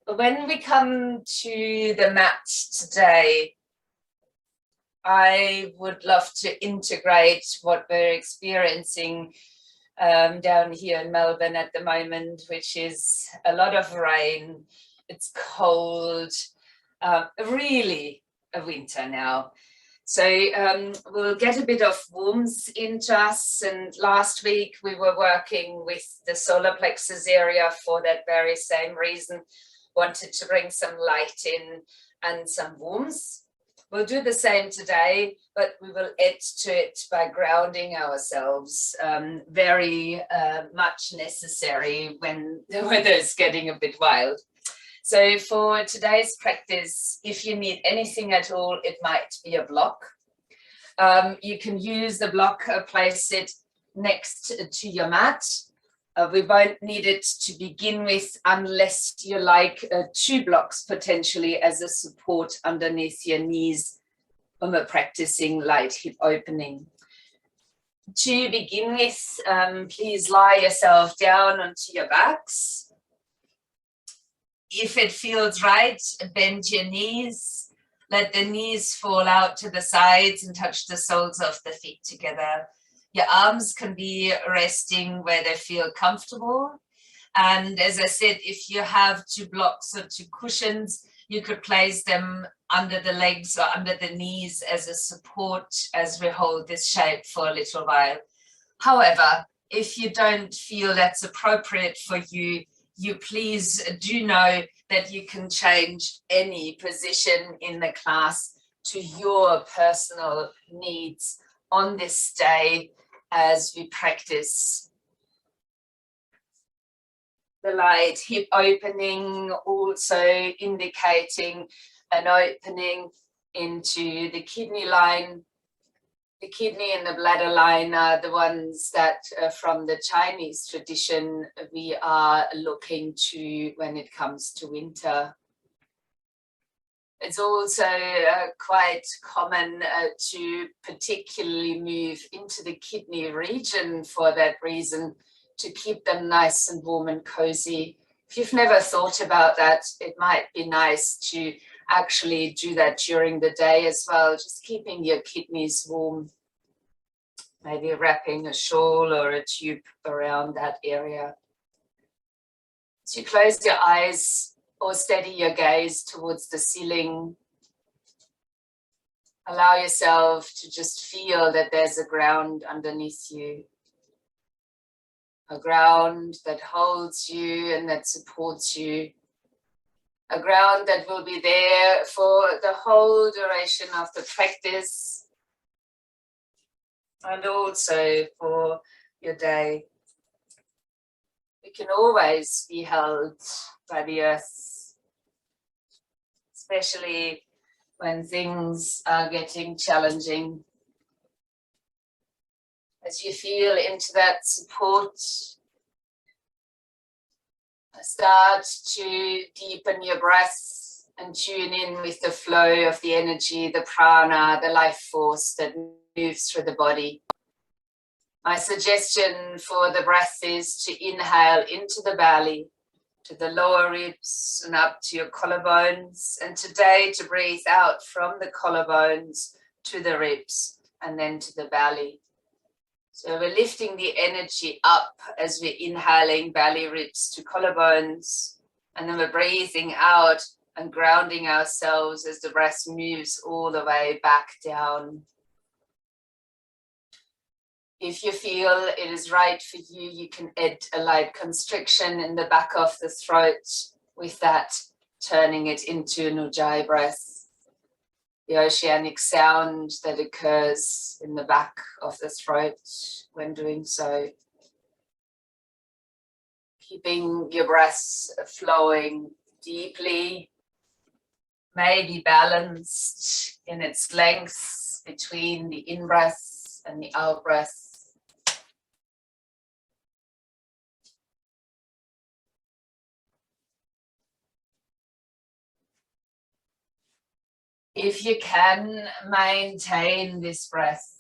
When we come to the mat today, I would love to integrate what we're experiencing down here in Melbourne at the moment, which is a lot of rain. It's cold, really a winter now. So we'll get a bit of warmth into us. And last week we were working with the solar plexus area for that very same reason. Wanted to bring some light in and some warmth. We'll do the same today, but we will add to it by grounding ourselves. Very much necessary when the weather is getting a bit wild. So for today's practice, if you need anything at all, it might be a block. You can use the block, place it next to your mat. We won't need it to begin with unless you like 2 blocks potentially as a support underneath your knees when we're practicing light hip opening. To begin with, please lie yourself down onto your backs. If it feels right, bend your knees. Let the knees fall out to the sides and touch the soles of the feet together. Your arms can be resting where they feel comfortable. And as I said, if you have 2 blocks or 2 cushions, you could place them under the legs or under the knees as a support as we hold this shape for a little while. However, if you don't feel that's appropriate for you, you please do know that you can change any position in the class to your personal needs on this day as we practice the light hip opening, also indicating an opening into the kidney line. The kidney and the bladder line are the ones that from the Chinese tradition we are looking to when it comes to winter. It's also quite common to particularly move into the kidney region for that reason, to keep them nice and warm and cozy. If you've never thought about that, it might be nice to actually do that during the day as well, just keeping your kidneys warm. Maybe wrapping a shawl or a tube around that area. So you close your eyes or steady your gaze towards the ceiling. Allow yourself to just feel that there's a ground underneath you. A ground that holds you and that supports you. A ground that will be there for the whole duration of the practice. And also for your day. We can always be held by the earth, especially when things are getting challenging. As you feel into that support, start to deepen your breath and tune in with the flow of the energy, the prana, the life force that moves through the body. My suggestion for the breath is to inhale into the belly, to the lower ribs and up to your collarbones. And today to breathe out from the collarbones to the ribs and then to the belly. So we're lifting the energy up as we're inhaling belly, ribs to collarbones. And then we're breathing out and grounding ourselves as the breath moves all the way back down. If you feel it is right for you, you can add a light constriction in the back of the throat, with that turning it into an ujjayi breath, the oceanic sound that occurs in the back of the throat when doing so. Keeping your breath flowing deeply, maybe balanced in its length between the in-breath and the out-breath. If you can, maintain this breath.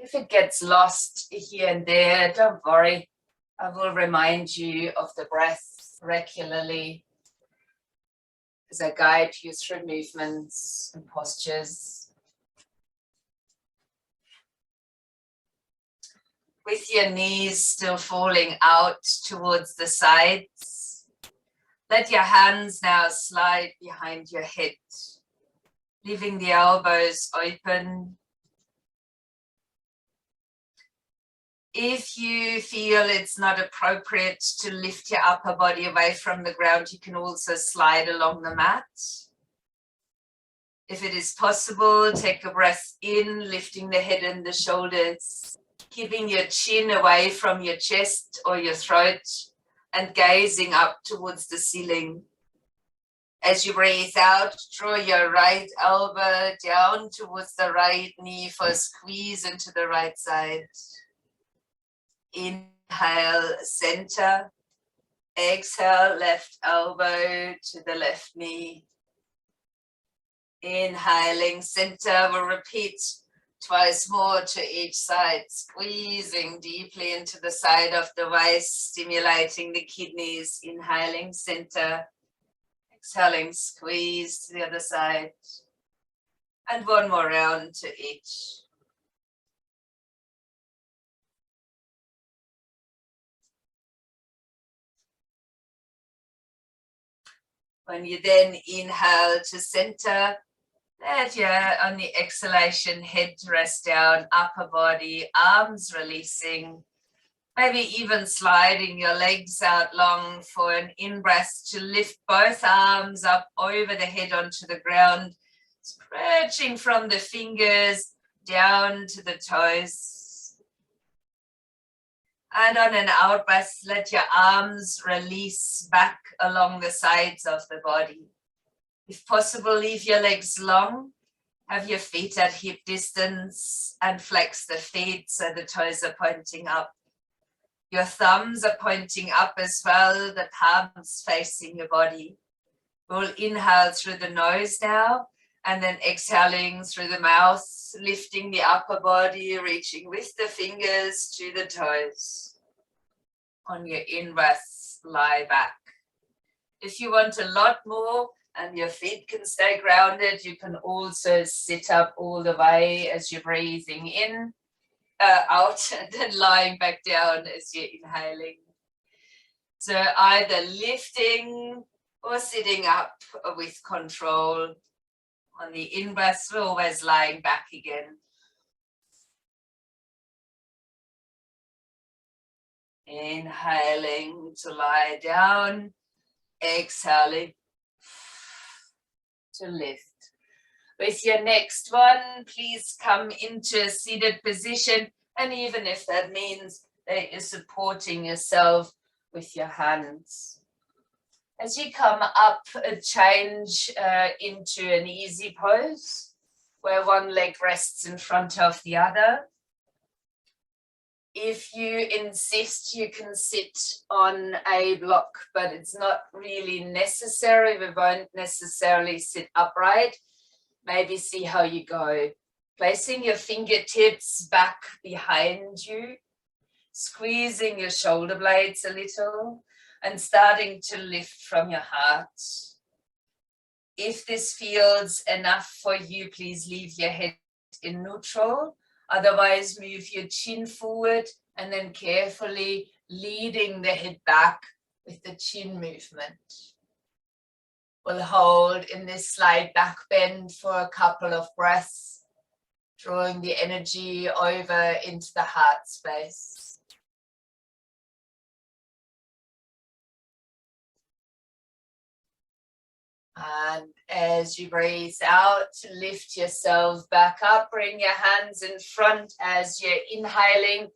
If it gets lost here and there, don't worry. I will remind you of the breath regularly. as I guide you through movements and postures. With your knees still falling out towards the sides, let your hands now slide behind your head, leaving the elbows open. If you feel it's not appropriate to lift your upper body away from the ground, you can also slide along the mat. If it is possible, take a breath in, lifting the head and the shoulders, keeping your chin away from your chest or your throat and gazing up towards the ceiling. As you breathe out, draw your right elbow down towards the right knee for a squeeze into the right side. Inhale, center. Exhale, left elbow to the left knee. Inhaling, center. We'll repeat twice more to each side, squeezing deeply into the side of the waist, stimulating the kidneys. Inhaling, center. Exhaling, squeeze to the other side. And one more round to each. When you then inhale to center, let your, on the exhalation, head rest down, upper body, arms releasing, maybe even sliding your legs out long for an in-breath to lift both arms up over the head onto the ground, stretching from the fingers down to the toes. And on an out breath, let your arms release back along the sides of the body. If possible, leave your legs long, have your feet at hip distance and flex the feet so the toes are pointing up. Your thumbs are pointing up as well, the palms facing your body. We'll inhale through the nose now and then exhaling through the mouth, lifting the upper body, reaching with the fingers to the toes. On your in-breath, lie back. If you want a lot more and your feet can stay grounded, you can also sit up all the way as you're breathing in, out, and then lying back down as you're inhaling. So either lifting or sitting up with control. On the in-breath, we're always lying back again. Inhaling to lie down, exhaling to lift. With your next one, please come into a seated position, and even if that means that you're supporting yourself with your hands. As you come up, change into an easy pose, where one leg rests in front of the other. If you insist, you can sit on a block, but it's not really necessary. We won't necessarily sit upright. Maybe see how you go. Placing your fingertips back behind you, squeezing your shoulder blades a little, and starting to lift from your heart. If this feels enough for you, please leave your head in neutral. Otherwise, move your chin forward and then carefully leading the head back with the chin movement. We'll hold in this slight back bend for a couple of breaths, drawing the energy over into the heart space. And as you breathe out, lift yourself back up, bring your hands in front as you're inhaling,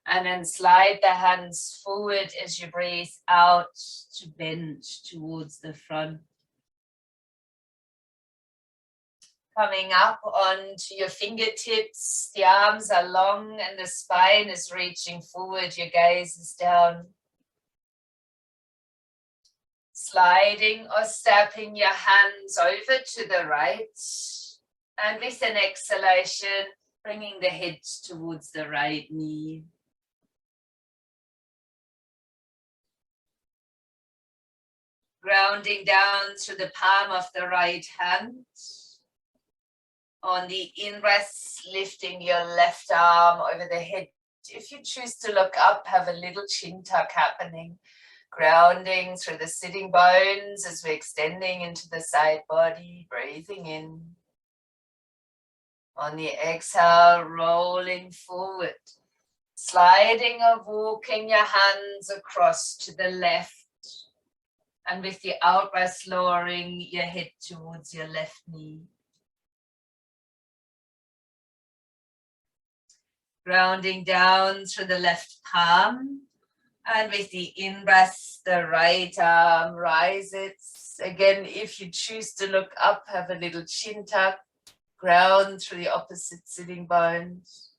and then slide the hands forward as you breathe out to bend towards the front. Coming up onto your fingertips, the arms are long and the spine is reaching forward, your gaze is down. Sliding or stepping your hands over to the right, and with an exhalation, bringing the head towards the right knee. Grounding down through the palm of the right hand. On the in-breath, lifting your left arm over the head. If you choose to look up, have a little chin tuck happening. Grounding through the sitting bones as we're extending into the side body, breathing in. On the exhale, rolling forward. Sliding or walking your hands across to the left. And with the out breath, lowering your head towards your left knee. Grounding down through the left palm. And with the in-breath, the right arm rises. Again, if you choose to look up, have a little chin tuck. Ground through the opposite sitting bones.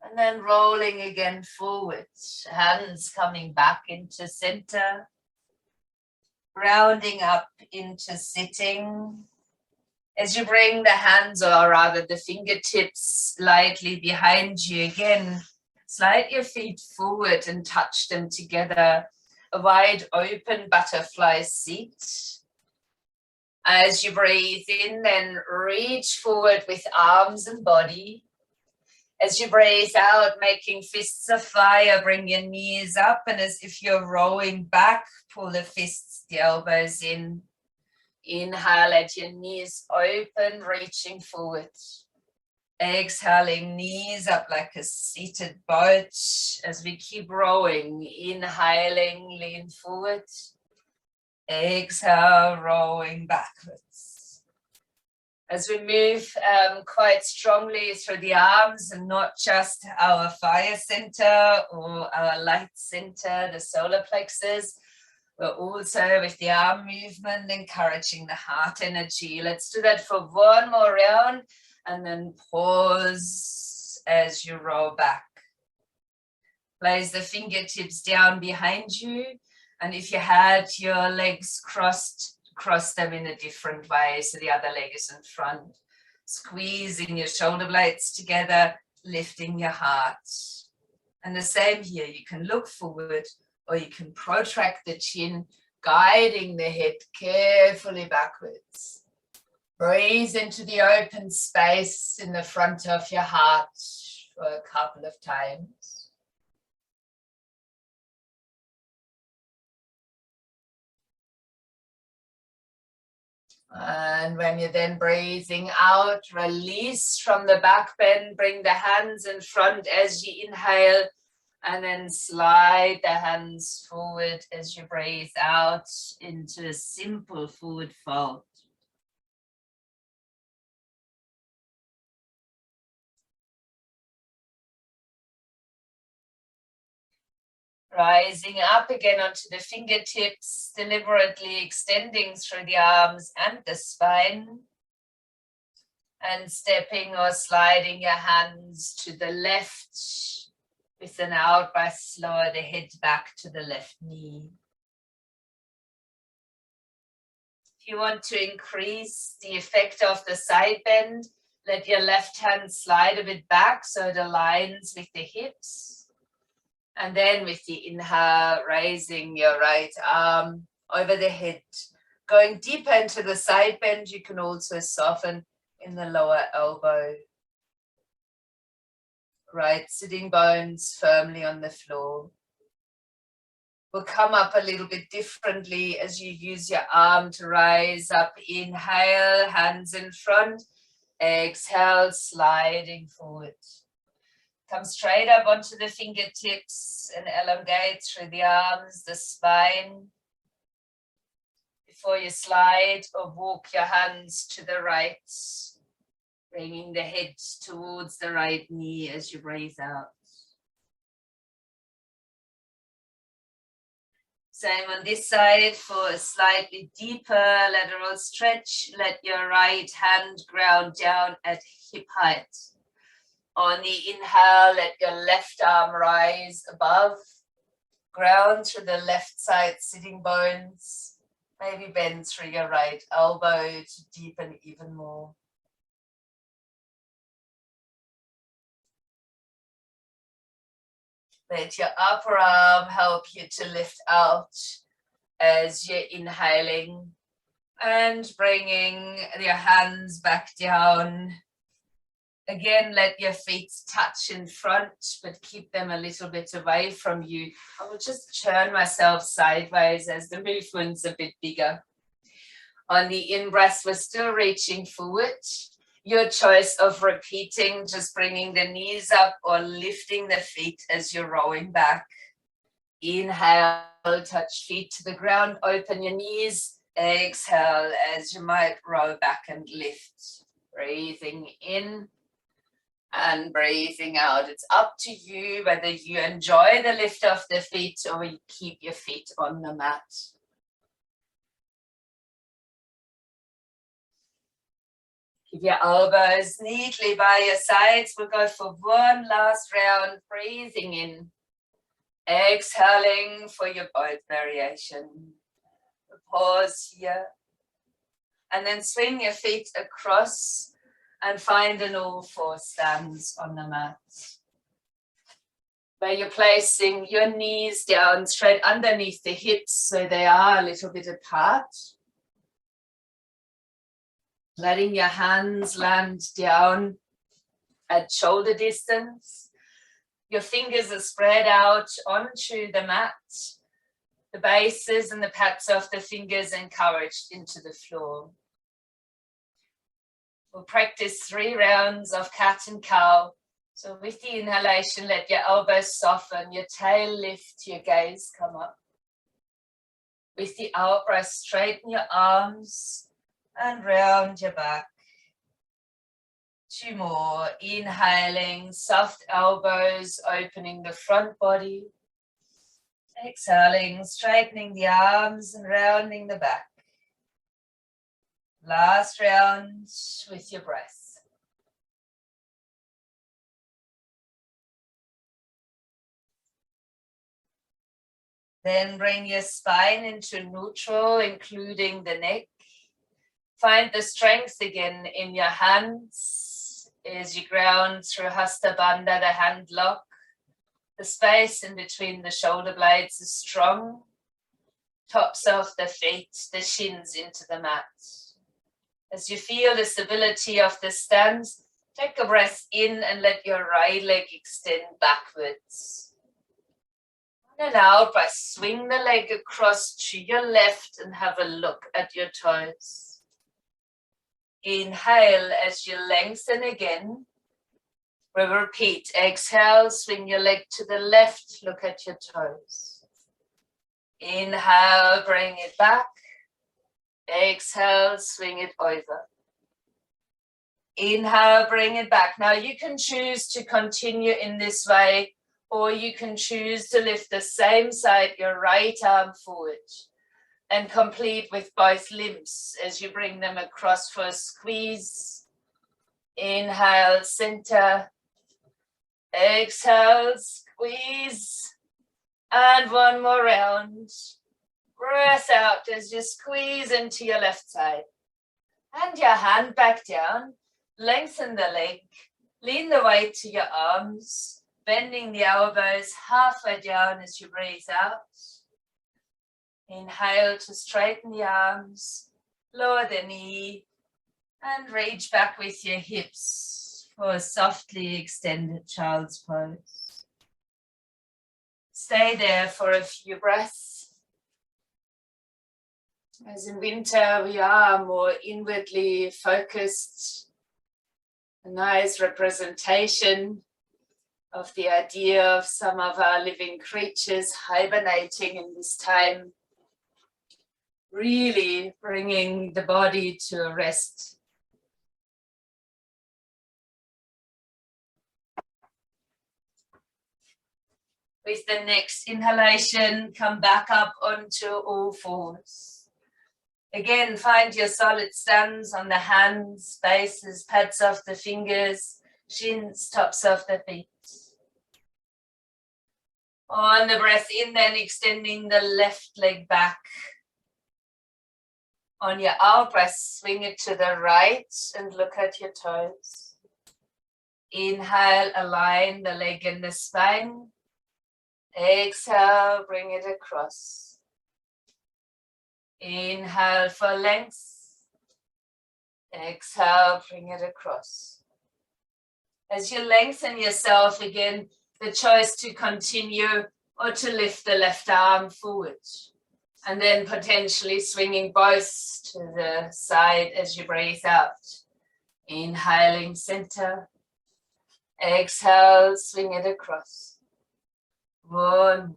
And then rolling again forward. Hands coming back into center. Rounding up into sitting. As you bring the hands, or rather the fingertips, slightly behind you again, slide your feet forward and touch them together. A wide open butterfly seat. As you breathe in, then reach forward with arms and body. As you breathe out, making fists of fire, bring your knees up, and as if you're rowing back, pull the fists, the elbows in. Inhale, let your knees open, reaching forward. Exhaling, knees up like a seated boat as we keep rowing. Inhaling, lean forward. Exhale, rowing backwards. As we move quite strongly through the arms, and not just our fire center or our light center, the solar plexus, but also with the arm movement, encouraging the heart energy. Let's do that for one more round, and then pause as you roll back. Place the fingertips down behind you, and if you had your legs crossed, cross them in a different way, so the other leg is in front. Squeezing your shoulder blades together, lifting your heart. And the same here, you can look forward, or you can protract the chin, guiding the head carefully backwards. Breathe into the open space in the front of your heart for a couple of times. And when you're then breathing out, release from the back bend, bring the hands in front as you inhale, and then slide the hands forward as you breathe out into a simple forward fold. Rising up again onto the fingertips, deliberately extending through the arms and the spine. And stepping or sliding your hands to the left. With an out breath, lower the head back to the left knee. If you want to increase the effect of the side bend, let your left hand slide a bit back so it aligns with the hips. And then with the inhale, raising your right arm over the head. Going deeper into the side bend, you can also soften in the lower elbow. Right sitting bones firmly on the floor. We'll come up a little bit differently as you use your arm to rise up. Inhale, hands in front. Exhale, sliding forward. Come straight up onto the fingertips and elongate through the arms, the spine. Before you slide or walk your hands to the right, bringing the head towards the right knee as you breathe out. Same on this side for a slightly deeper lateral stretch. Let your right hand ground down at hip height. On the inhale, let your left arm rise above. Ground through the left side sitting bones. Maybe bend through your right elbow to deepen even more. Let your upper arm help you to lift out as you're inhaling and bringing your hands back down. Again, let your feet touch in front, but keep them a little bit away from you. I will just turn myself sideways as the movement's a bit bigger. On the in-breath, we're still reaching forward. Your choice of repeating, just bringing the knees up or lifting the feet as you're rowing back. Inhale, touch feet to the ground, open your knees. Exhale as you might row back and lift. Breathing in and breathing out. It's up to you whether you enjoy the lift of the feet or you keep your feet on the mat. Keep your elbows neatly by your sides. We'll go for one last round, breathing in. Exhaling for your boat variation. Pause here. And then swing your feet across and find an all four stance on the mat. Where you're placing your knees down straight underneath the hips so they are a little bit apart. Letting your hands land down at shoulder distance. Your fingers are spread out onto the mat. The bases and the pads of the fingers encouraged into the floor. We'll practice 3 rounds of cat and cow. So with the inhalation, let your elbows soften, your tail lift, your gaze come up. With the out breath, straighten your arms and round your back. 2 more. Inhaling, soft elbows, opening the front body. Exhaling, straightening the arms and rounding the back. Last round with your breath. Then bring your spine into neutral, including the neck. Find the strength again in your hands as you ground through Hasta Bandha, the hand lock. The space in between the shoulder blades is strong. Tops of the feet, the shins into the mat. As you feel the stability of the stance, take a breath in and let your right leg extend backwards. On an out breath, swing the leg across to your left and have a look at your toes. Inhale as you lengthen again. We'll repeat. Exhale, swing your leg to the left, look at your toes. Inhale, bring it back. Exhale, swing it over. Inhale, bring it back. Now you can choose to continue in this way, or you can choose to lift the same side, your right arm forward, and complete with both limbs as you bring them across for a squeeze. Inhale, center. Exhale, squeeze. And one more round. Breath out as you squeeze into your left side. And your hand back down. Lengthen the leg. Lean the weight to your arms. Bending the elbows halfway down as you breathe out. Inhale to straighten the arms. Lower the knee. And reach back with your hips for a softly extended child's pose. Stay there for a few breaths. As in winter, we are more inwardly focused. A nice representation of the idea of some of our living creatures hibernating in this time. Really bringing the body to a rest. With the next inhalation, come back up onto all fours. Again, find your solid stance on the hands, bases, pads of the fingers, shins, tops of the feet. On the breath in, then extending the left leg back. On your out breath, swing it to the right and look at your toes. Inhale, align the leg and the spine. Exhale, bring it across. Inhale for length. Exhale, bring it across. As you lengthen yourself again, the choice to continue or to lift the left arm forward. And then potentially swinging both to the side as you breathe out. Inhaling center. Exhale, swing it across. One.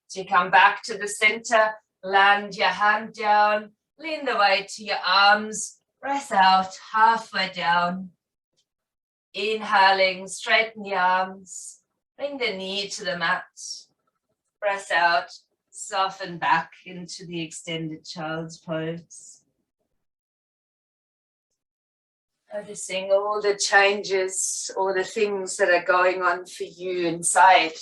So you come back to the center, land your hand down, lean the weight to your arms, breath out, halfway down. Inhaling, straighten the arms, bring the knee to the mat. Breath out, soften back into the extended child's pose. Noticing all the changes, all the things that are going on for you inside.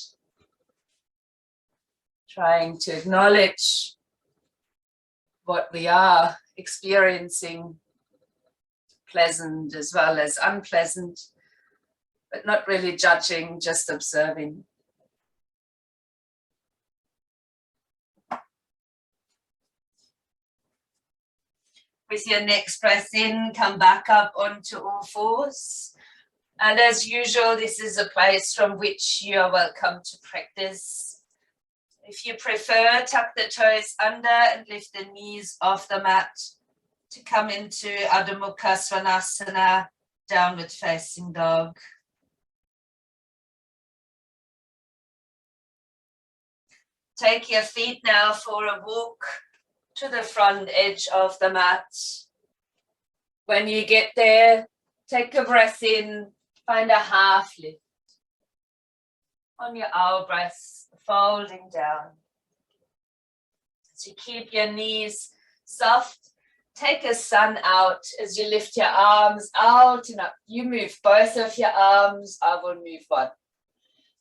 Trying to acknowledge what we are experiencing, pleasant as well as unpleasant, but not really judging, just observing. With your next breath in, come back up onto all fours. And as usual, this is a place from which you are welcome to practice. If you prefer, tuck the toes under and lift the knees off the mat to come into Adho Mukha Svanasana, downward facing dog. Take your feet now for a walk to the front edge of the mat. When you get there, take a breath in, find a half lift. On your out breath, folding down. So keep your knees soft. Take a sun out as you lift your arms out and up. You move both of your arms, I will move one.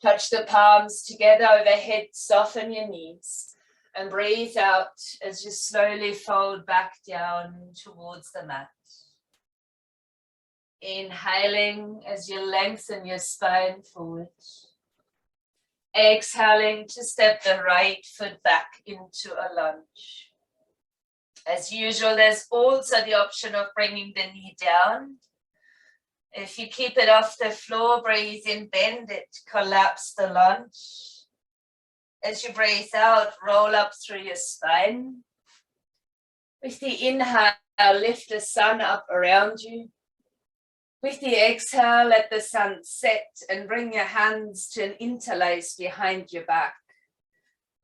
Touch the palms together overhead, soften your knees. And breathe out as you slowly fold back down towards the mat. Inhaling as you lengthen your spine forward. Exhaling to step the right foot back into a lunge. As usual, there's also the option of bringing the knee down. If you keep it off the floor, breathe in, bend it, collapse the lunge. As you breathe out, roll up through your spine. With the inhale, lift the sun up around you. With the exhale, let the sun set and bring your hands to an interlace behind your back.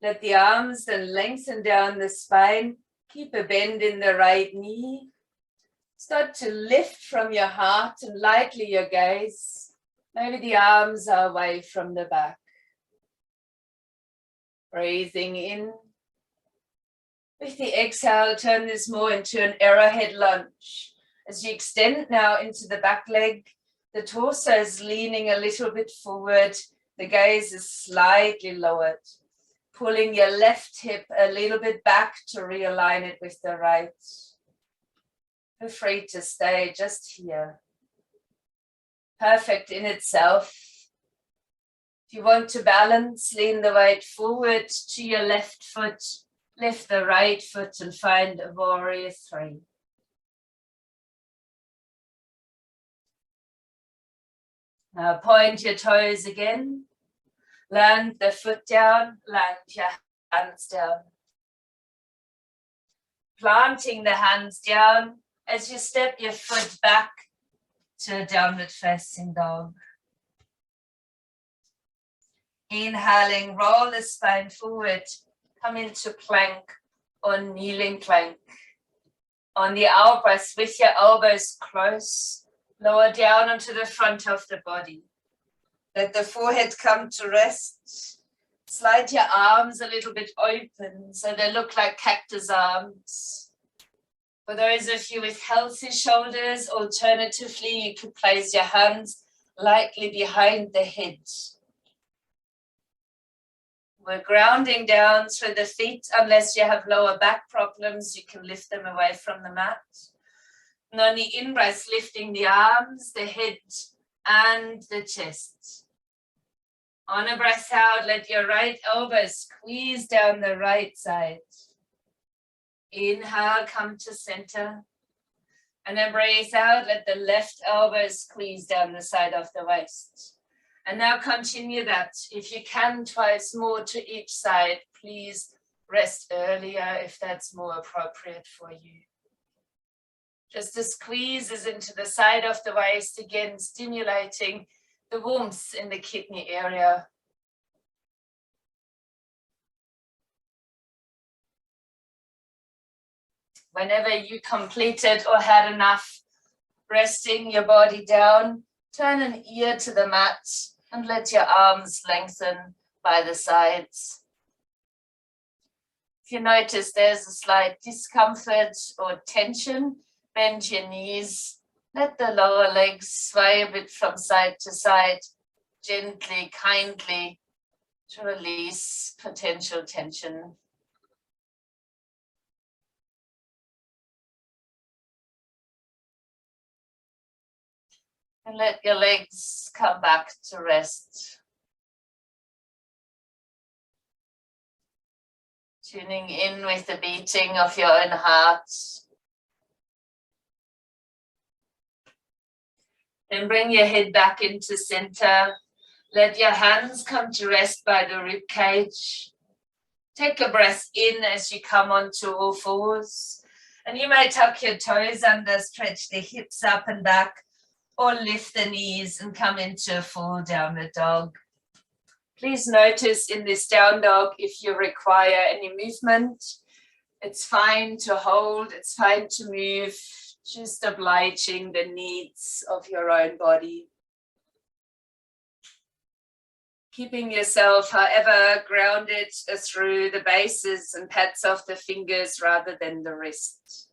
Let the arms then lengthen down the spine. Keep a bend in the right knee. Start to lift from your heart and lightly your gaze. Maybe the arms are away from the back. Breathing in. With the exhale, turn this more into an arrowhead lunge. As you extend now into the back leg, the torso is leaning a little bit forward. The gaze is slightly lowered. Pulling your left hip a little bit back to realign it with the right. Feel free to stay just here. Perfect in itself. If you want to balance, lean the weight forward to your left foot, lift the right foot and find a warrior three. Now point your toes again, land the foot down, land your hands down. Planting the hands down as you step your foot back to a downward facing dog. Inhaling, roll the spine forward, come into plank or kneeling plank. On the out breath, with your elbows close, lower down onto the front of the body. Let the forehead come to rest. Slide your arms a little bit open so they look like cactus arms. For those of you with healthy shoulders, alternatively, you could place your hands lightly behind the head. We're grounding down through the feet. Unless you have lower back problems, you can lift them away from the mat. And on the in-breath, lifting the arms, the head, and the chest. On a breath out, let your right elbow squeeze down the right side. Inhale, come to center. And then breathe out, let the left elbow squeeze down the side of the waist. And now continue that. If you can, twice more to each side. Please rest earlier if that's more appropriate for you. Just the squeezes into the side of the waist, again stimulating the warmth in the kidney area. Whenever you completed or had enough resting your body down, turn an ear to the mat and let your arms lengthen by the sides. If you notice there's a slight discomfort or tension, bend your knees. Let the lower legs sway a bit from side to side, gently, kindly, to release potential tension. And let your legs come back to rest. Tuning in with the beating of your own heart. Then bring your head back into center. Let your hands come to rest by the rib cage. Take a breath in as you come onto all fours. And you may tuck your toes under, stretch the hips up and back, or lift the knees and come into a full downward dog. Please notice in this down dog if you require any movement. It's fine to hold, it's fine to move, just obliging the needs of your own body. Keeping yourself, however, grounded through the bases and pads of the fingers rather than the wrist.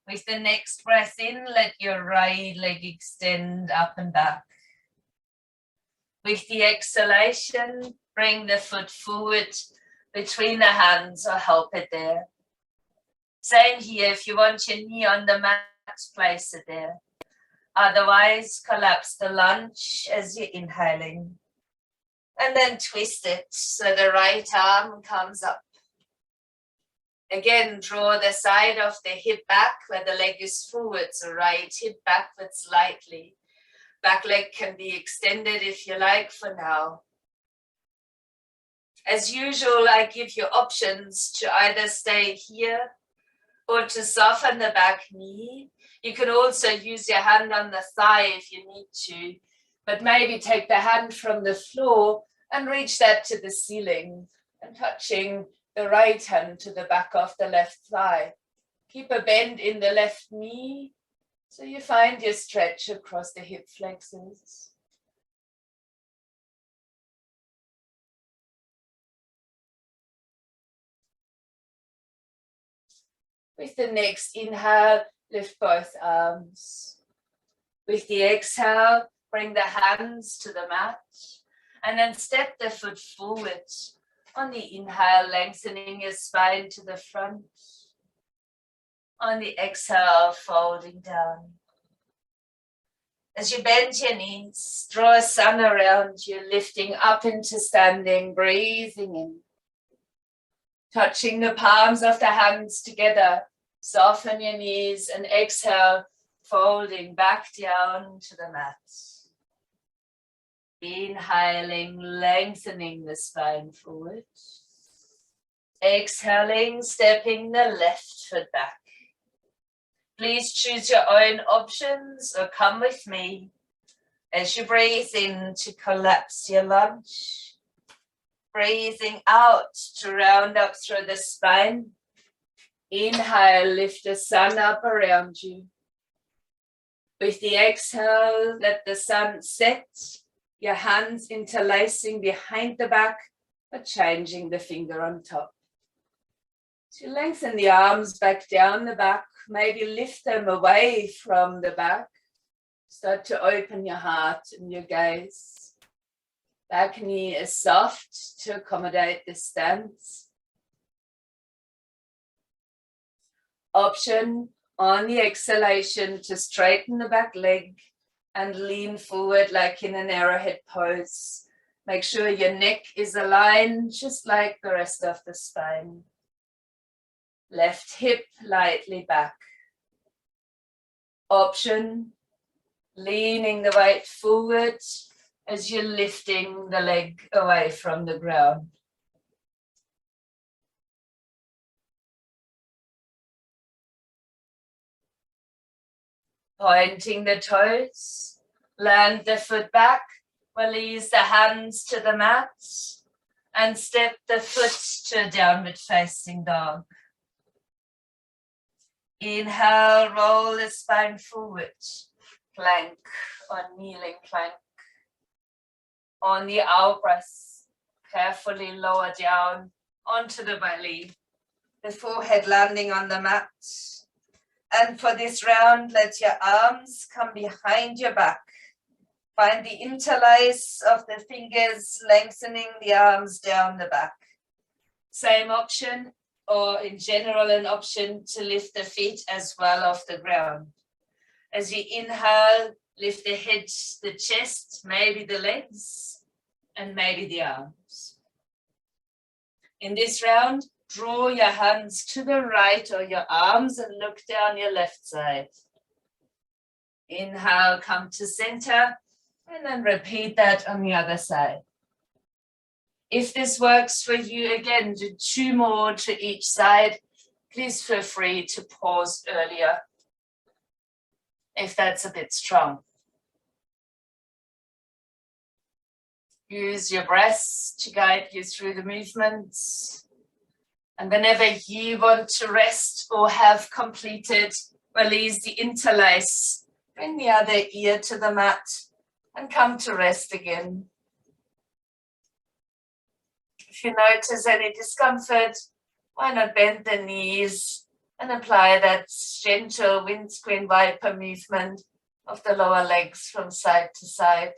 With the next breath in, let your right leg extend up and back. With the exhalation, bring the foot forward between the hands or help it there. Same here, if you want your knee on the mat, place it there. Otherwise, collapse the lunge as you're inhaling. And then twist it so the right arm comes up. Again, draw the side of the hip back where the leg is forward, so right hip backwards slightly. Back leg can be extended if you like for now. As usual, I give you options to either stay here or to soften the back knee. You can also use your hand on the thigh if you need to, but maybe take the hand from the floor and reach that to the ceiling and touching the right hand to the back of the left thigh. Keep a bend in the left knee so you find your stretch across the hip flexors. With the next inhale, lift both arms. With the exhale, bring the hands to the mat and then step the foot forward. On the inhale, lengthening your spine to the front. On the exhale, folding down. As you bend your knees, draw a sun around you, lifting up into standing, breathing in. Touching the palms of the hands together, soften your knees and exhale, folding back down to the mat. Inhaling, lengthening the spine forward. Exhaling, stepping the left foot back. Please choose your own options or come with me as you breathe in to collapse your lunge. Breathing out to round up through the spine. Inhale, lift the sun up around you. With the exhale, let the sun set. Your hands interlacing behind the back, but changing the finger on top. So lengthen the arms back down the back, maybe lift them away from the back. Start to open your heart and your gaze. Back knee is soft to accommodate this stance. Option on the exhalation to straighten the back leg and lean forward like in an arrowhead pose. Make sure your neck is aligned just like the rest of the spine. Left hip lightly back. Option, leaning the weight forward as you're lifting the leg away from the ground. Pointing the toes, land the foot back, release the hands to the mat, and step the foot to a downward facing dog. Inhale, roll the spine forward, plank or kneeling plank. On the out breath, carefully lower down onto the belly, the forehead landing on the mat. And for this round, let your arms come behind your back. Find the interlace of the fingers, lengthening the arms down the back. Same option, or in general, an option to lift the feet as well off the ground. As you inhale, lift the head, the chest, maybe the legs, and maybe the arms. In this round, draw your hands to the right or your arms and look down your left side. Inhale, come to center, and then repeat that on the other side. If this works for you, again, do 2 more to each side. Please feel free to pause earlier if that's a bit strong. Use your breath to guide you through the movements. And whenever you want to rest or have completed, release the interlace. Bring the other ear to the mat and come to rest again. If you notice any discomfort, why not bend the knees and apply that gentle windscreen wiper movement of the lower legs from side to side.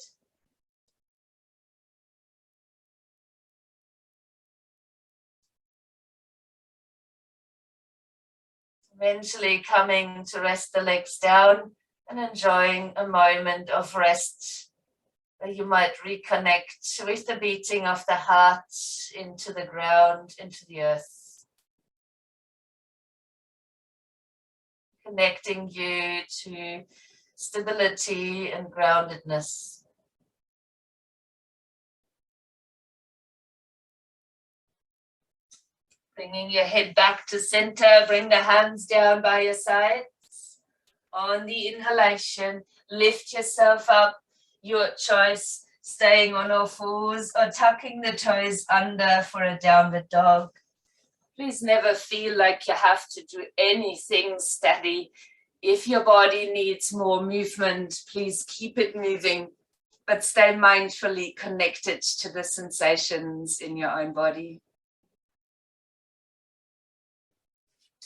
Eventually coming to rest the legs down and enjoying a moment of rest where you might reconnect with the beating of the heart into the ground, into the earth. Connecting you to stability and groundedness. Bringing your head back to center, bring the hands down by your sides. On the inhalation, lift yourself up, your choice, staying on all fours or tucking the toes under for a downward dog. Please never feel like you have to do anything steady. If your body needs more movement, please keep it moving, but stay mindfully connected to the sensations in your own body.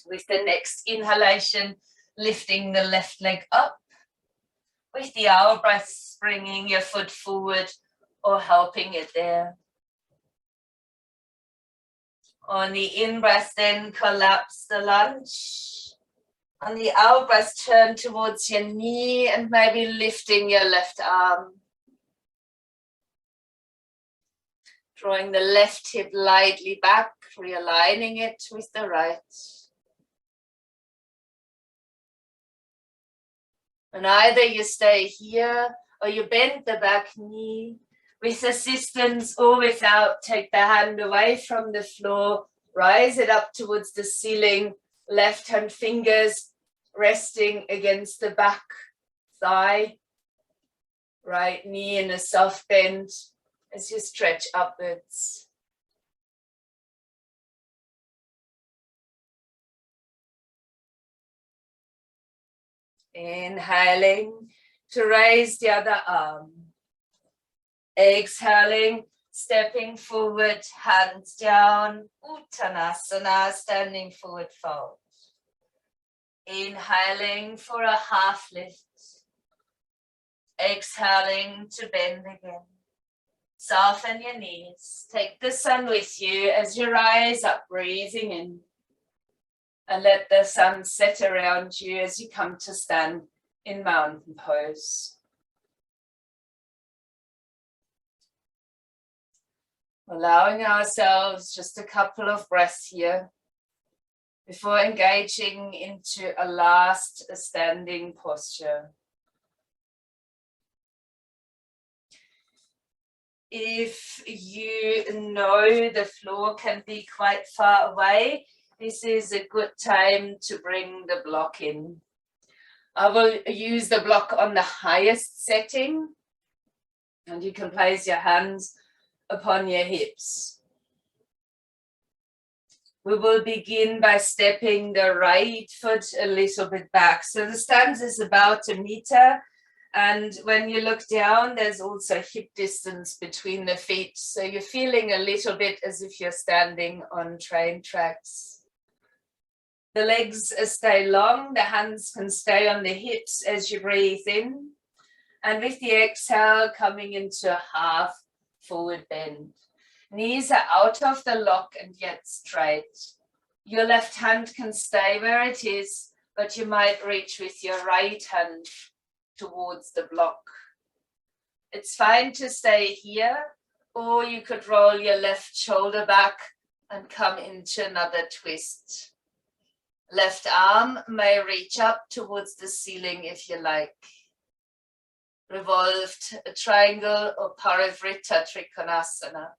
With the next inhalation, lifting the left leg up. With the out breath, bringing your foot forward or helping it there. On the in breath, then collapse the lunge. On the out breath, turn towards your knee and maybe lifting your left arm. Drawing the left hip lightly back, realigning it with the right. And either you stay here or you bend the back knee with assistance or without. Take the hand away from the floor, rise it up towards the ceiling, left hand fingers resting against the back thigh, right knee in a soft bend as you stretch upwards. Inhaling to raise the other arm. Exhaling, stepping forward, hands down, Uttanasana, standing forward fold. Inhaling for a half lift. Exhaling to bend again. Soften your knees. Take the sun with you as you rise up, breathing in. And let the sun set around you as you come to stand in mountain pose. Allowing ourselves just a couple of breaths here before engaging into a last standing posture. If you know the floor can be quite far away, this is a good time to bring the block in. I will use the block on the highest setting, and you can place your hands upon your hips. We will begin by stepping the right foot a little bit back. So the stance is about 1 meter. And when you look down, there's also hip distance between the feet. So you're feeling a little bit as if you're standing on train tracks. The legs stay long, the hands can stay on the hips as you breathe in. And with the exhale, coming into a half forward bend. Knees are out of the lock and yet straight. Your left hand can stay where it is, but you might reach with your right hand towards the block. It's fine to stay here, or you could roll your left shoulder back and come into another twist. Left arm may reach up towards the ceiling if you like. Revolved triangle or Parivrtta Trikonasana.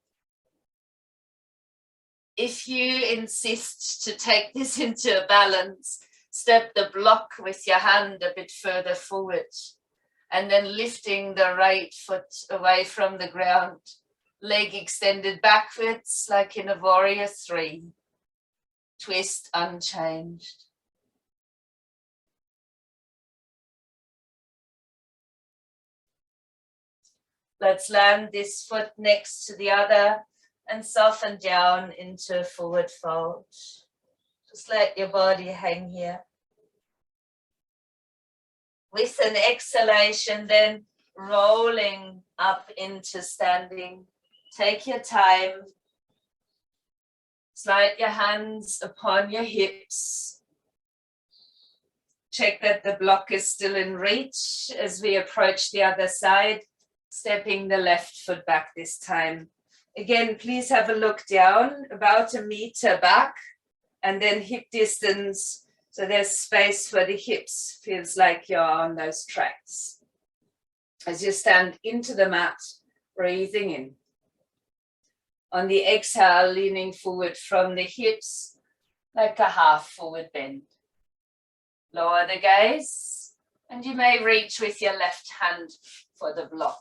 If you insist to take this into a balance, step the block with your hand a bit further forward and then lifting the right foot away from the ground, leg extended backwards like in a warrior 3. Twist unchanged. Let's land this foot next to the other and soften down into a forward fold. Just let your body hang here. With an exhalation, then rolling up into standing. Take your time. Slide your hands upon your hips. Check that the block is still in reach as we approach the other side, stepping the left foot back this time. Again, please have a look down, about 1 meter back, and then hip distance, so there's space for the hips, feels like you're on those tracks. As you stand into the mat, breathing in. On the exhale, leaning forward from the hips, like a half forward bend. Lower the gaze, and you may reach with your left hand for the block.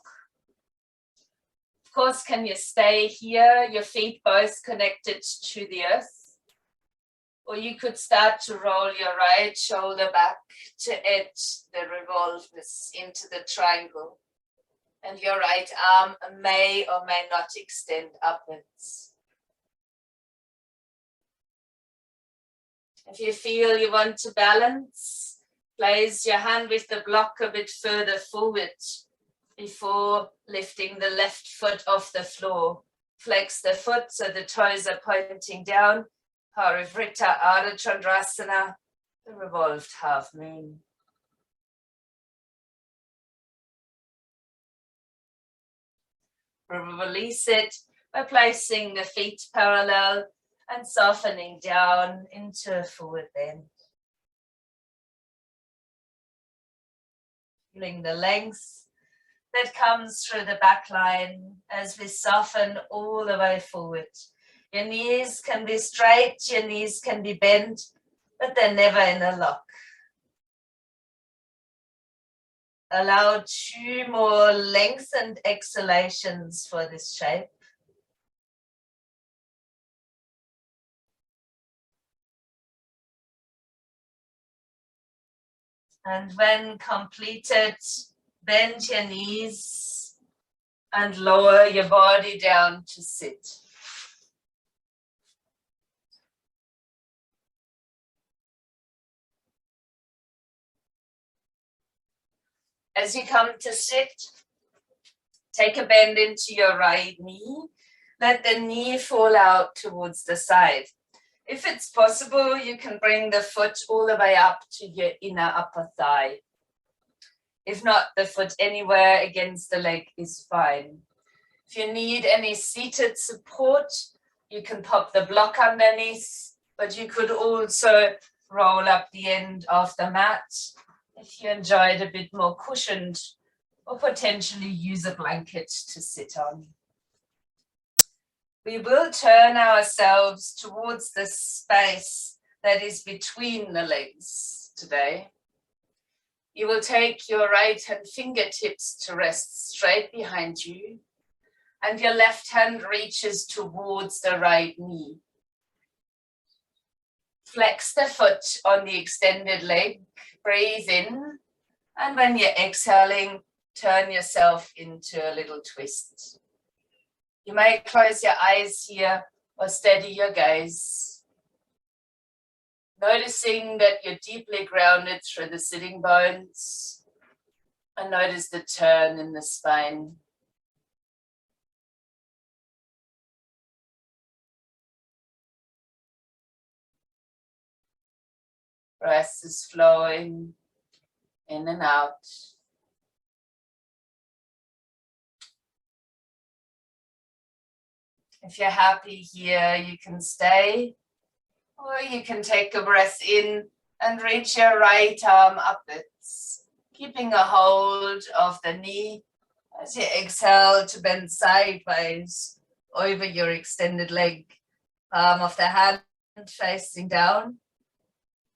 Of course, can you stay here, your feet both connected to the earth? Or you could start to roll your right shoulder back to add the revolvedness into the triangle. And your right arm may or may not extend upwards. If you feel you want to balance, place your hand with the block a bit further forward before lifting the left foot off the floor. Flex the foot so the toes are pointing down. Parivrtta Ardha Chandrasana, the revolved half moon. Release it by placing the feet parallel and softening down into a forward bend. Feeling the length that comes through the back line as we soften all the way forward. Your knees can be straight, your knees can be bent, but they're never in a lock. Allow 2 more lengthened exhalations for this shape. And when completed, bend your knees and lower your body down to sit. As you come to sit, take a bend into your right knee. Let the knee fall out towards the side. If it's possible, you can bring the foot all the way up to your inner upper thigh. If not, the foot anywhere against the leg is fine. If you need any seated support, you can pop the block underneath, but you could also roll up the end of the mat if you enjoy it a bit more cushioned, or potentially use a blanket to sit on. We will turn ourselves towards the space that is between the legs today. You will take your right hand fingertips to rest straight behind you, and your left hand reaches towards the right knee. Flex the foot on the extended leg, breathe in, and when you're exhaling, turn yourself into a little twist. You may close your eyes here or steady your gaze, noticing that you're deeply grounded through the sitting bones, and notice the turn in the spine. Breath is flowing in and out. If you're happy here, you can stay, or you can take a breath in and reach your right arm upwards, keeping a hold of the knee as you exhale to bend sideways over your extended leg. Palm of the hand facing down,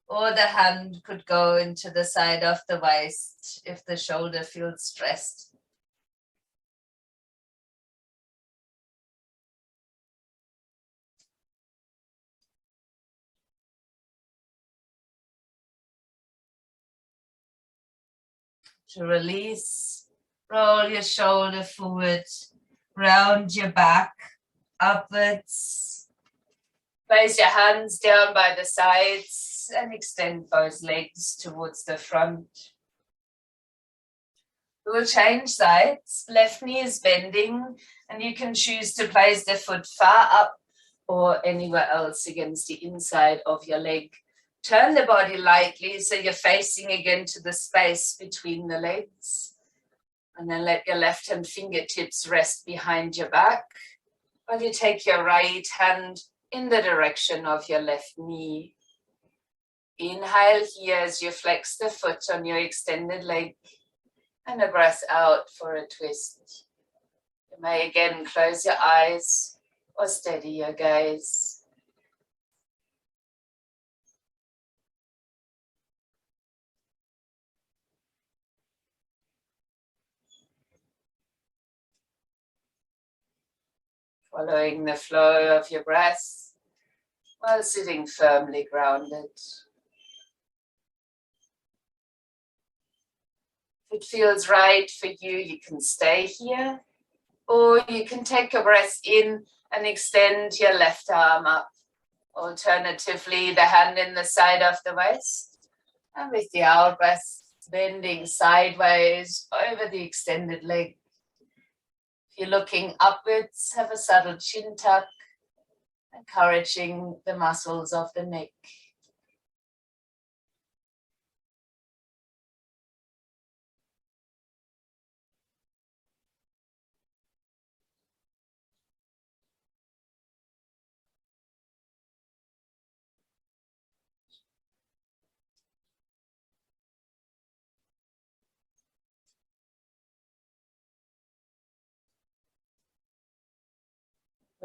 or the hand could go into the side of the waist if the shoulder feels stressed. To release, roll your shoulder forward, round your back, upwards. Place your hands down by the sides and extend both legs towards the front. We will change sides. Left knee is bending, and you can choose to place the foot far up or anywhere else against the inside of your leg. Turn the body lightly so you're facing again to the space between the legs. And then let your left hand fingertips rest behind your back, while you take your right hand in the direction of your left knee. Inhale here as you flex the foot on your extended leg, and a breath out for a twist. You may again close your eyes or steady your gaze. Following the flow of your breath while sitting firmly grounded. If it feels right for you, you can stay here, or you can take a breath in and extend your left arm up. Alternatively, the hand in the side of the waist, and with the out breath, bending sideways over the extended leg. If you're looking upwards, have a subtle chin tuck, encouraging the muscles of the neck.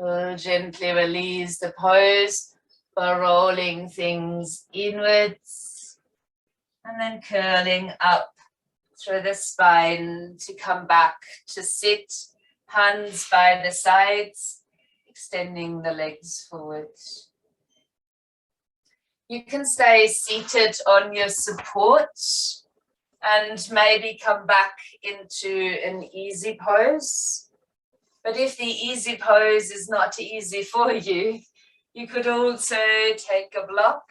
We'll gently release the pose by rolling things inwards and then curling up through the spine to come back to sit, hands by the sides, extending the legs forward. You can stay seated on your support and maybe come back into an easy pose. But if the easy pose is not easy for you, you could also take a block,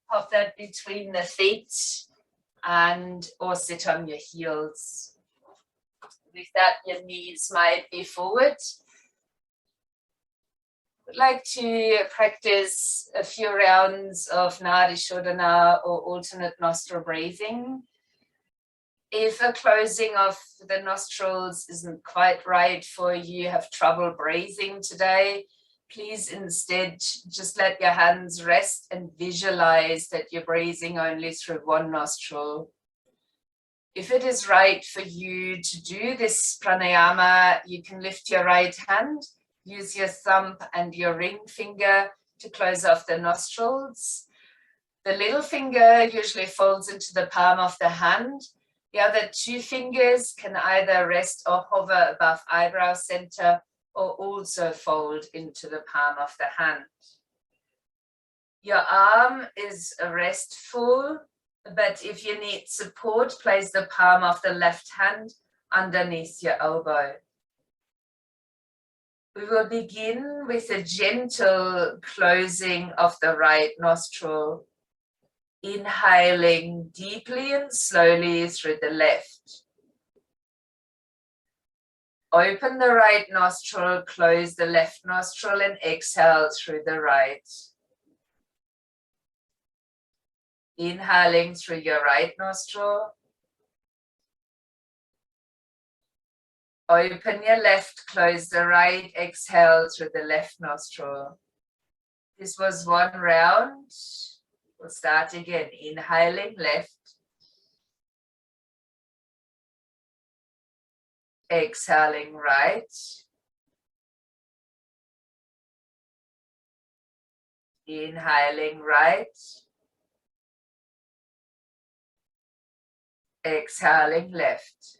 pop that between the feet, and or sit on your heels. With that, your knees might be forward. I'd like to practice a few rounds of Nadi Shodhana or alternate nostril breathing. If a closing of the nostrils isn't quite right for you, have trouble breathing today, please instead just let your hands rest and visualize that you're breathing only through one nostril. If it is right for you to do this pranayama, you can lift your right hand, use your thumb and your ring finger to close off the nostrils. The little finger usually folds into the palm of the hand. The other two fingers can either rest or hover above eyebrow center or also fold into the palm of the hand. Your arm is restful, but if you need support, place the palm of the left hand underneath your elbow. We will begin with a gentle closing of the right nostril, inhaling deeply and slowly through the left. Open the right nostril, close the left nostril, and exhale through the right. Inhaling through your right nostril. Open your left, close the right, exhale through the left nostril. This was one round. We'll start again. Inhaling left. Exhaling right. Inhaling right. Exhaling left.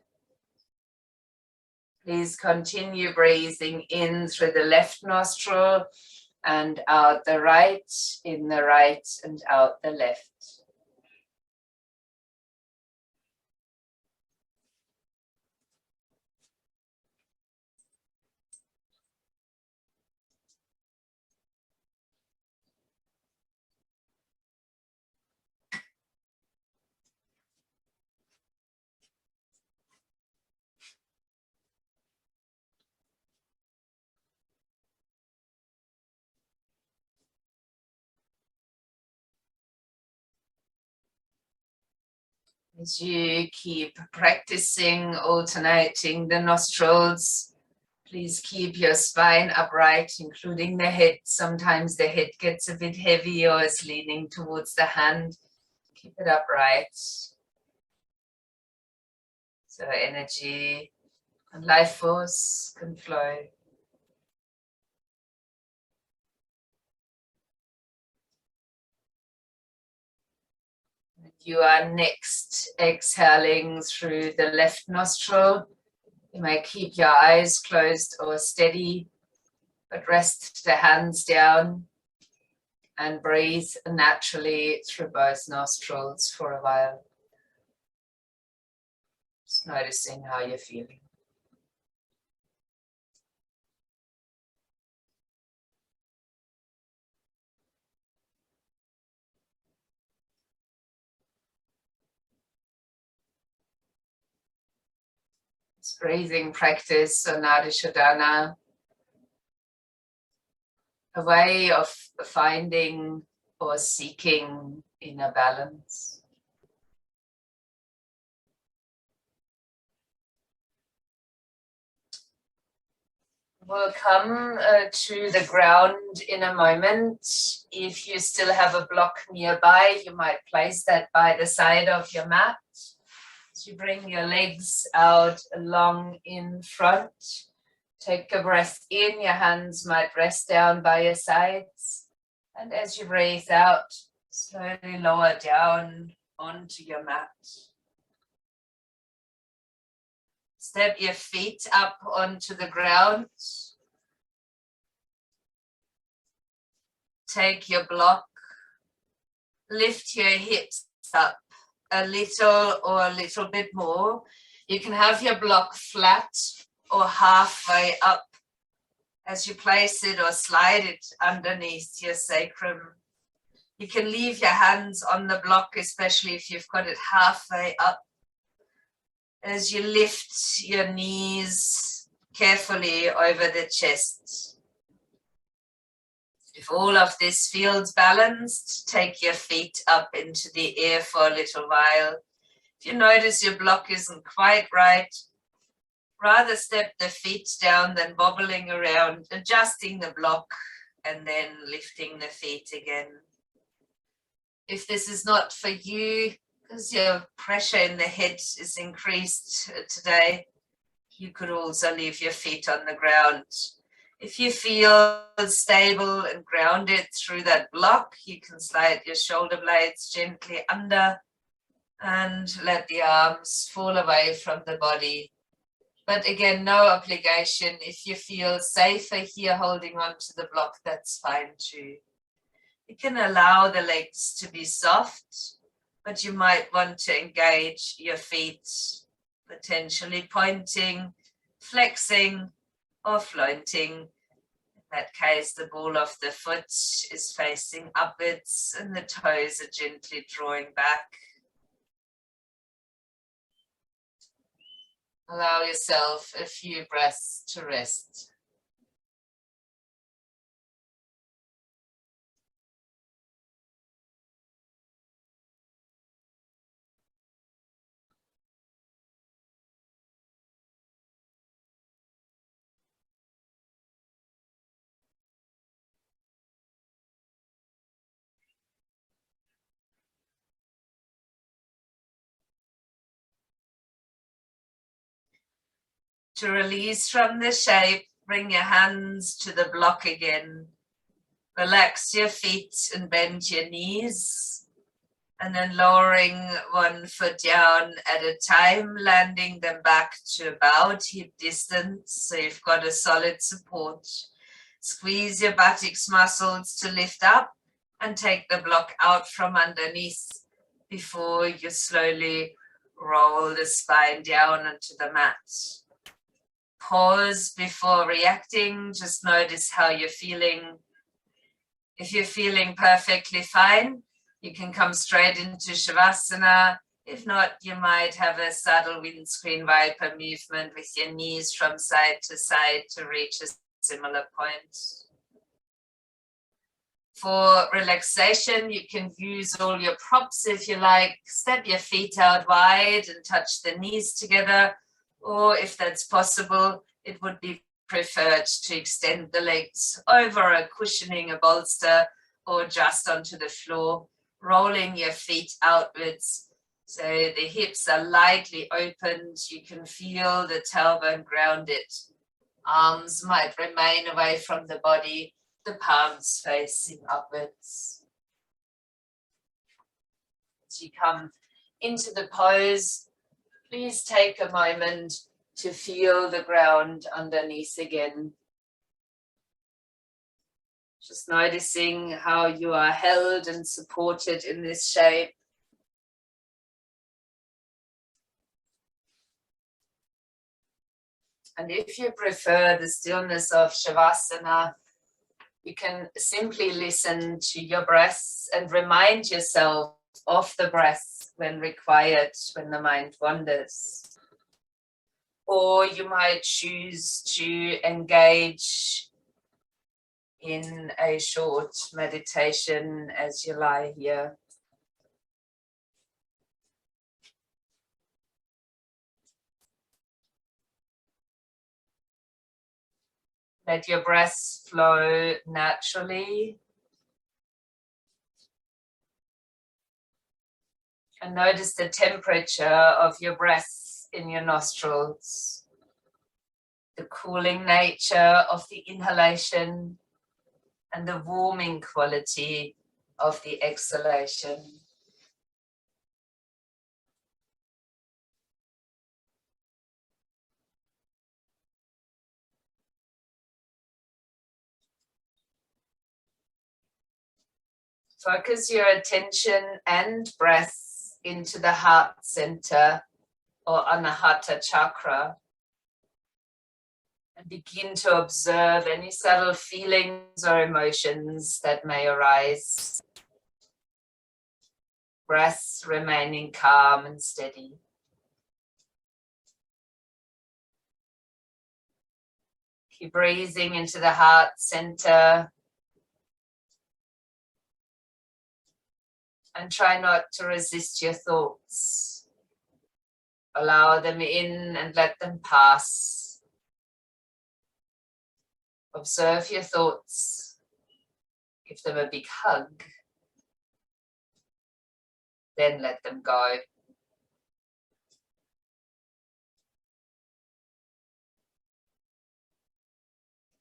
Please continue breathing in through the left nostril and out the right, in the right and out the left. As you keep practicing alternating the nostrils, please keep your spine upright, including the head. Sometimes the head gets a bit heavy or is leaning towards the hand. Keep it upright. So energy and life force can flow. You are next exhaling through the left nostril. You may keep your eyes closed or steady, but rest the hands down and breathe naturally through both nostrils for a while. Just noticing how you're feeling. This breathing practice, Anadishodana, a way of finding or seeking inner balance. We'll come to the ground in a moment. If you still have a block nearby, you might place that by the side of your mat. So you bring your legs out long in front. Take a breath in, your hands might rest down by your sides. And as you breathe out, slowly lower down onto your mat. Step your feet up onto the ground. Take your block. Lift your hips up a little or a little bit more. You can have your block flat or halfway up as you place it or slide it underneath your sacrum. You can leave your hands on the block, especially if you've got it halfway up. As you lift your knees carefully over the chest. If all of this feels balanced, take your feet up into the air for a little while. If you notice your block isn't quite right, rather step the feet down than bobbling around, adjusting the block and then lifting the feet again. If this is not for you, because your pressure in the head is increased today, you could also leave your feet on the ground. If you feel stable and grounded through that block, you can slide your shoulder blades gently under and let the arms fall away from the body. But again, no obligation. If you feel safer here holding on to the block, that's fine too. You can allow the legs to be soft, but you might want to engage your feet, potentially pointing, flexing, or floating. In that case, the ball of the foot is facing upwards and the toes are gently drawing back. Allow yourself a few breaths to rest. To release from the shape, bring your hands to the block again. Relax your feet and bend your knees. And then lowering one foot down at a time, landing them back to about hip distance. So you've got a solid support. Squeeze your buttocks muscles to lift up and take the block out from underneath before you slowly roll the spine down onto the mat. Pause before reacting. Just notice how you're feeling. If you're feeling perfectly fine, you can come straight into Shavasana. If not, you might have a subtle windscreen viper movement with your knees from side to reach a similar point. For relaxation, you can use all your props if you like. Step your feet out wide and touch the knees together. Or if that's possible, it would be preferred to extend the legs over a cushioning, a bolster, or just onto the floor, rolling your feet outwards. So the hips are lightly opened. You can feel the tailbone grounded. Arms might remain away from the body, the palms facing upwards. As you come into the pose, please take a moment to feel the ground underneath again. Just noticing how you are held and supported in this shape. And if you prefer the stillness of Shavasana, you can simply listen to your breaths and remind yourself of the breath when required, when the mind wanders. Or you might choose to engage in a short meditation as you lie here. Let your breath flow naturally. And notice the temperature of your breath in your nostrils. The cooling nature of the inhalation and the warming quality of the exhalation. Focus your attention and breath into the heart center or Anahata chakra. And begin to observe any subtle feelings or emotions that may arise. Breath remaining calm and steady. Keep breathing into the heart center. And try not to resist your thoughts. Allow them in and let them pass. Observe your thoughts. Give them a big hug. Then let them go.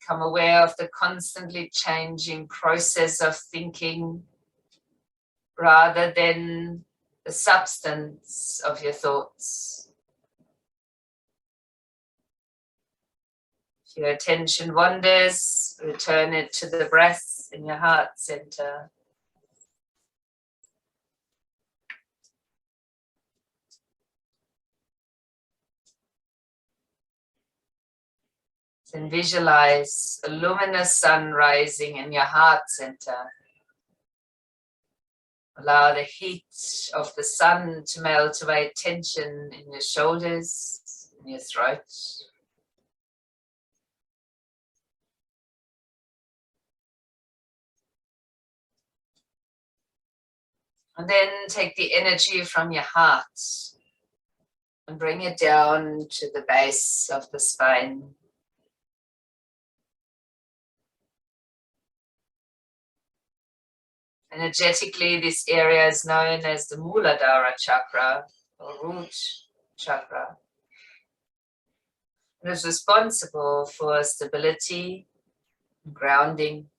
Become aware of the constantly changing process of thinking rather than the substance of your thoughts. If your attention wanders, return it to the breath in your heart center. Then visualize a luminous sun rising in your heart center. Allow the heat of the sun to melt away tension in your shoulders, in your throat. And then take the energy from your heart and bring it down to the base of the spine. Energetically, this area is known as the Muladhara chakra or root chakra. It is responsible for stability and grounding.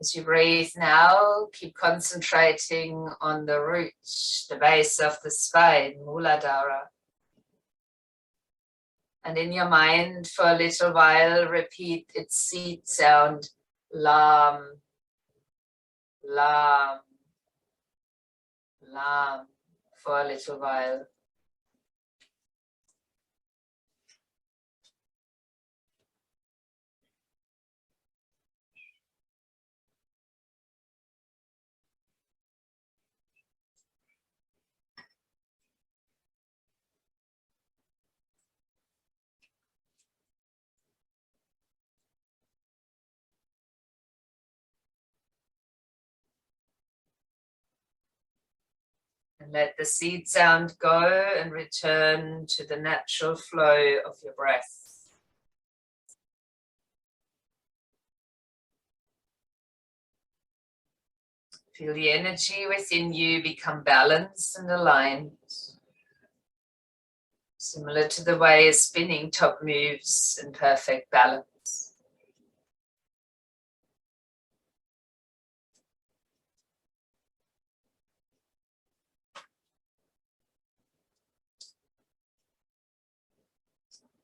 As you breathe now, keep concentrating on the root, the base of the spine, Muladhara. And in your mind, for a little while, repeat its seed sound, Lam, Lam, Lam, for a little while. And let the seed sound go and return to the natural flow of your breath. Feel the energy within you become balanced and aligned, similar to the way a spinning top moves in perfect balance.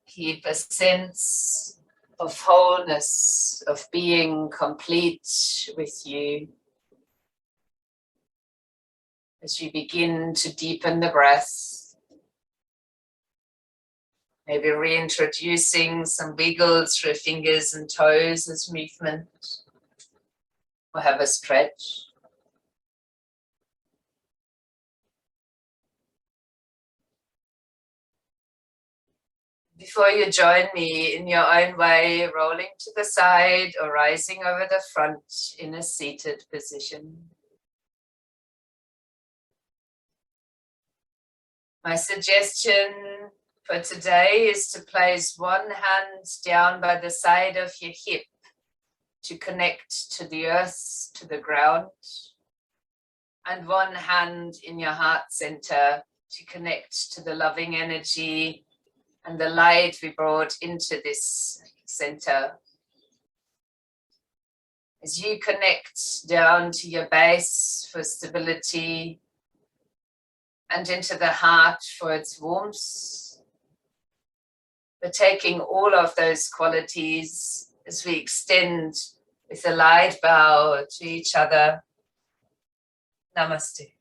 Keep a sense of wholeness, of being complete with you as you begin to deepen the breath. Maybe reintroducing some wiggle through fingers and toes as movement, or have a stretch. Before you join me in your own way, rolling to the side or rising over the front in a seated position. My suggestion for today is to place one hand down by the side of your hip to connect to the earth, to the ground, and one hand in your heart center to connect to the loving energy and the light we brought into this center. As you connect down to your base for stability and into the heart for its warmth, we're taking all of those qualities as we extend with a light bow to each other. Namaste.